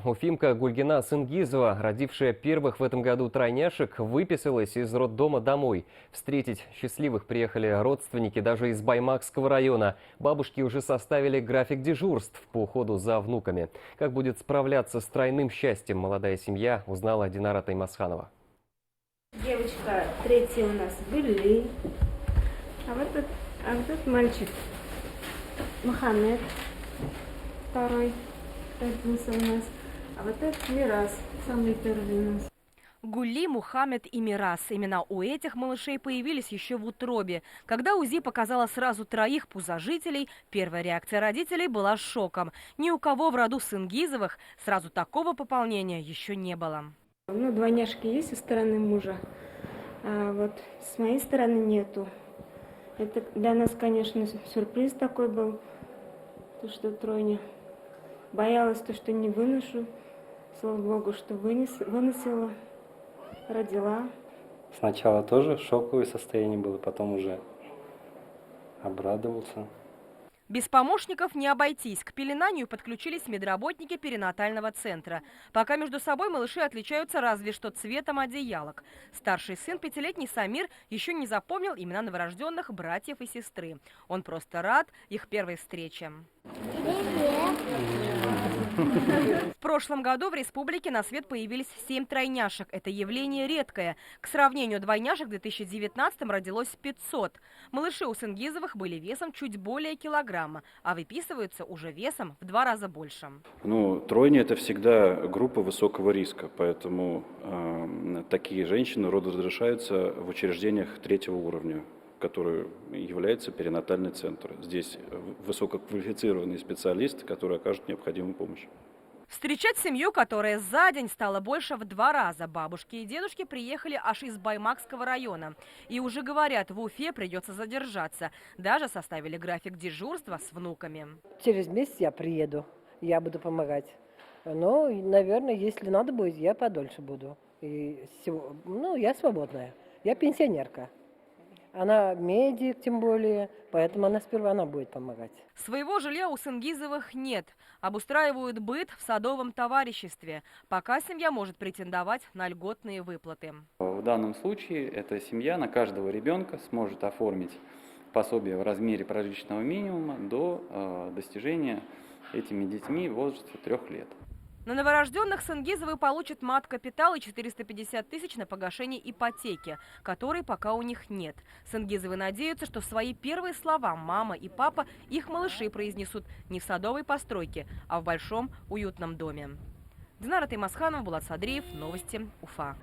Уфимка Гульгина Сынгизова, родившая первых в этом году тройняшек, выписалась из роддома домой. Встретить счастливых приехали родственники даже из Баймакского района. Бабушки уже составили график дежурств по уходу за внуками. Как будет справляться с тройным счастьем молодая семья, узнала Динара Таймасханова. Девочка третья у нас Гюли, а вот этот мальчик Мухаммед, второй родился у нас, а вот этот Мирас, самый первый у нас. Гули, Мухаммед и Мирас. Именно у этих малышей появились еще в утробе. Когда УЗИ показала сразу троих пузожителей, первая реакция родителей была шоком. Ни у кого в роду Сынгизовых сразу такого пополнения еще не было. Ну, двойняшки есть со стороны мужа, а вот с моей стороны нету. Это для нас, конечно, сюрприз такой был, то, что тройня. Боялась, то, что не выношу. Слава Богу, что выносила, родила. Сначала тоже шоковое состояние было, потом уже обрадовался. Без помощников не обойтись. К пеленанию подключились медработники перинатального центра. Пока между собой малыши отличаются разве что цветом одеялок. Старший сын, 5-летний Самир, еще не запомнил имена новорожденных братьев и сестры. Он просто рад их первой встрече. В прошлом году в республике на свет появились 7 тройняшек. Это явление редкое. К сравнению, двойняшек в 2019 родилось 500. Малыши у Сынгизовых были весом чуть более килограмма, а выписываются уже весом в 2 раза больше. Тройня – это всегда группа высокого риска, поэтому такие женщины родоразрешаются в учреждениях 3-го уровня, который является перинатальный центр. Здесь высококвалифицированные специалисты, которые окажут необходимую помощь. Встречать семью, которая за день стала больше в 2 раза. Бабушки и дедушки приехали аж из Баймакского района. И уже говорят, в Уфе придется задержаться. Даже составили график дежурства с внуками. Через месяц я приеду, я буду помогать. Но, наверное, если надо будет, я подольше буду. Я свободная, я пенсионерка. Она медик, тем более, поэтому сперва она будет помогать. Своего жилья у Сынгизовых нет. Обустраивают быт в садовом товариществе. Пока семья может претендовать на льготные выплаты. В данном случае эта семья на каждого ребенка сможет оформить пособие в размере прожиточного минимума до достижения этими детьми возраста 3 лет. На новорожденных Сынгизовы получат мат-капитал и 450 тысяч на погашение ипотеки, которой пока у них нет. Сынгизовы надеются, что свои первые слова мама и папа их малыши произнесут не в садовой постройке, а в большом уютном доме. Динара Таймасханова, Булат Садриев, новости, Уфа.